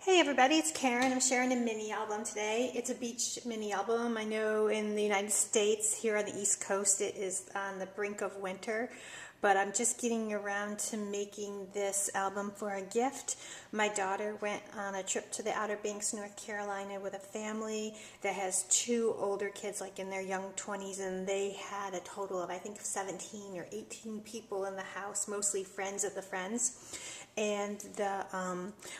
Hey everybody, it's Karen. I'm sharing a mini album today. It's a beach mini album. I know in the United States, here on the East Coast, it is on the brink of winter, but I'm just getting around to making this album for a gift. My daughter went on a trip to the Outer Banks, North Carolina with a family that has two older kids, like in their young 20s, and they had a total of, I think, 17 or 18 people in the house, mostly friends of the friends. And the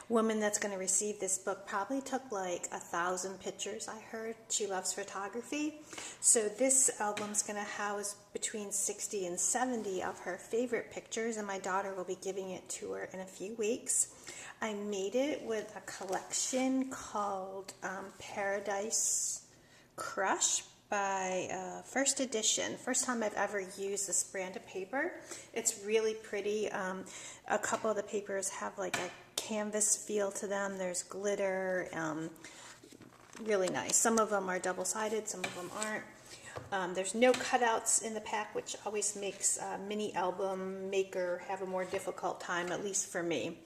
woman that's going to receive this book probably took like 1,000 pictures, I heard. She loves photography. So this album's going to house between 60 and 70 of her favorite pictures, and my daughter will be giving it to her in a few weeks. I made it with a collection called Paradise Crush by First Edition. First time I've ever used this brand of paper. It's really pretty. A couple of the papers have like a canvas feel to them. There's glitter. Really nice. Some of them are double-sided, some of them aren't. There's no cutouts in the pack, which always makes a mini album maker have a more difficult time, at least for me.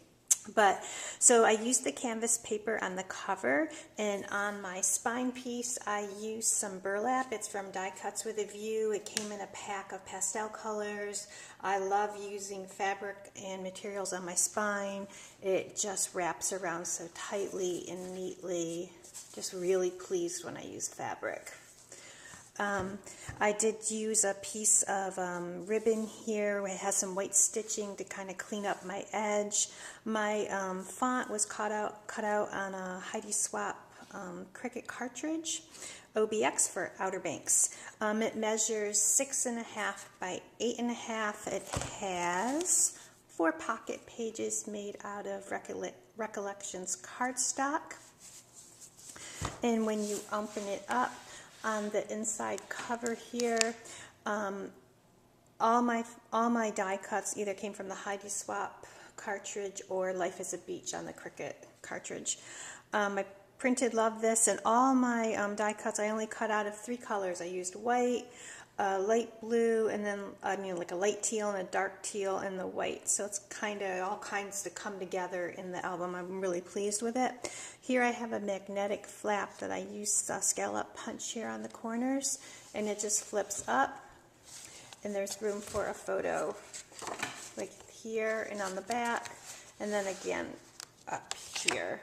So I used the canvas paper on the cover, and on my spine piece I used some burlap. It's from Die Cuts with a View. It came in a pack of pastel colors. I love using fabric and materials on my spine. It just wraps around so tightly and neatly. Just really pleased when I use fabric. I did use a piece of ribbon here. It has some white stitching to kind of clean up my edge. My font was cut out on a Heidi Swap Cricut cartridge, OBX for Outer Banks. It measures 6.5 by 8.5. It has 4 pocket pages made out of Recollections cardstock. And when you open it up, on the inside cover here, all my die cuts either came from the Heidi Swap cartridge or Life is a Beach on the Cricut cartridge. I printed Love This, and all my die cuts I only cut out of 3 colors. I used white, light blue, and then like a light teal and a dark teal and the white. So it's kind of all kinds to come together in the album. I'm really pleased with it. Here I have a magnetic flap that I used a scallop punch here on the corners, and it just flips up, and there's room for a photo like here and on the back, and then again up here.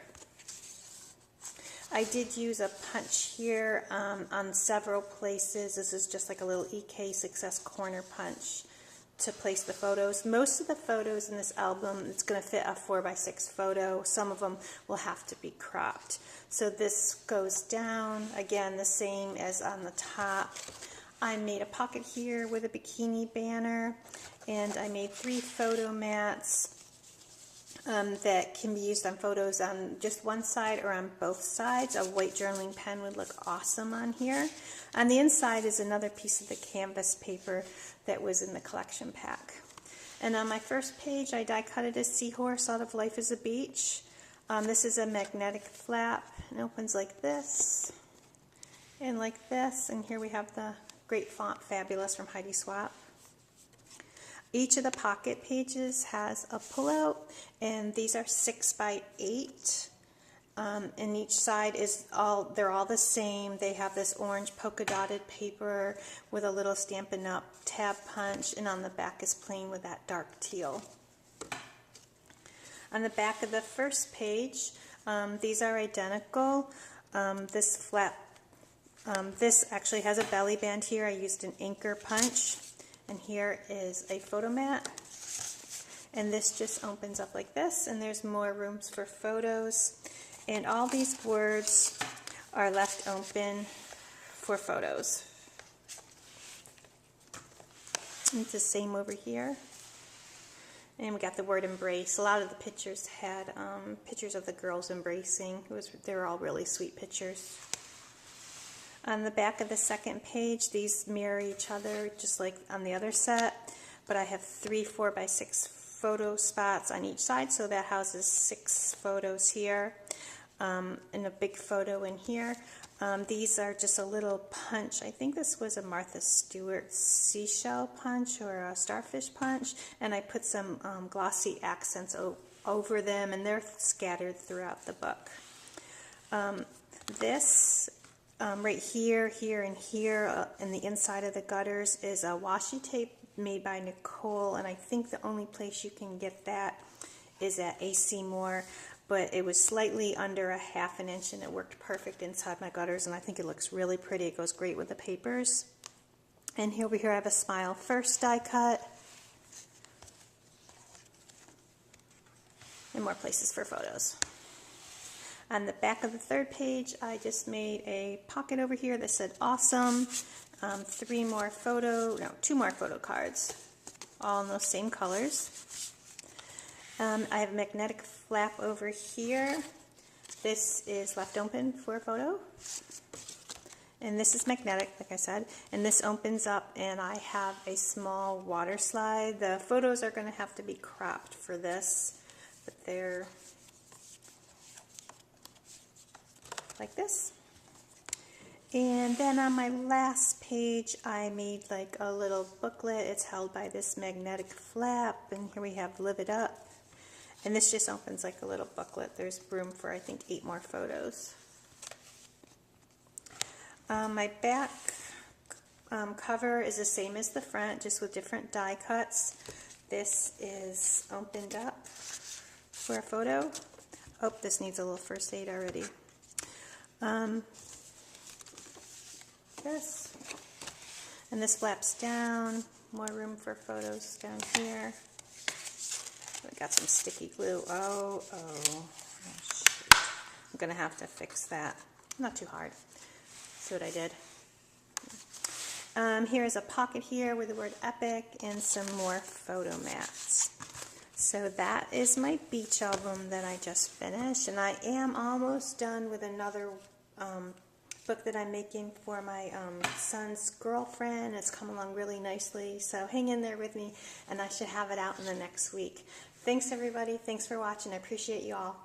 I did use a punch here on several places. This is just like a little EK Success corner punch to place the photos. Most of the photos in this album, it's going to fit a 4x6 photo. Some of them will have to be cropped. So this goes down, again, the same as on the top. I made a pocket here with a bikini banner, and I made 3 photo mats that can be used on photos on just one side or on both sides. A white journaling pen would look awesome on here. On the inside is another piece of the canvas paper that was in the collection pack. And on my first page, I die cutted a seahorse out of Life is a Beach. This is a magnetic flap. It opens like this and like this. And here we have the great font Fabulous from Heidi Swap. Each of the pocket pages has a pullout, and these are 6 by 8. And each side is they're all the same. They have this orange polka dotted paper with a little Stampin' Up! Tab punch, and on the back is plain with that dark teal. On the back of the first page, these are identical. This flap, this actually has a belly band here. I used an anchor punch. And here is a photo mat, and this just opens up like this, and there's more rooms for photos, and all these words are left open for photos. It's the same over here, and we got the word embrace. A lot of the pictures had pictures of the girls embracing. They were all really sweet pictures. On the back of the second page, these mirror each other just like on the other set, but I have 3 4x6 photo spots on each side, so that houses 6 photos here, and a big photo in here. These are just a little punch. I think this was a Martha Stewart seashell punch or a starfish punch, and I put some glossy accents over them, and they're scattered throughout the book. This right here, here, and here in the inside of the gutters is a washi tape made by Nicole, and I think the only place you can get that is at AC Moore, but it was slightly under a ½ an inch and it worked perfect inside my gutters, and I think it looks really pretty. It goes great with the papers. And over here I have a Smile First die cut. And more places for photos. On the back of the third page, I just made a pocket over here that said awesome. 2 more photo cards, all in those same colors. I have a magnetic flap over here. This is left open for a photo. And this is magnetic, like I said. And this opens up, and I have a small water slide. The photos are going to have to be cropped for this, but they're like this. And then on my last page, I made like a little booklet. It's held by this magnetic flap, and here we have Live It Up. And this just opens like a little booklet. There's room for, I think, 8 more photos. My back cover is the same as the front, just with different die cuts. This is opened up for a photo. Oh, this needs a little first aid already. This. And this flaps down. More room for photos down here. I got some sticky glue. Oh, shoot. I'm going to have to fix that. Not too hard. See what I did? Here's a pocket here with the word epic and some more photo mats. So that is my beach album that I just finished, and I am almost done with another book that I'm making for my son's girlfriend. It's come along really nicely, so hang in there with me, and I should have it out in the next week. Thanks everybody. Thanks for watching. I appreciate you all.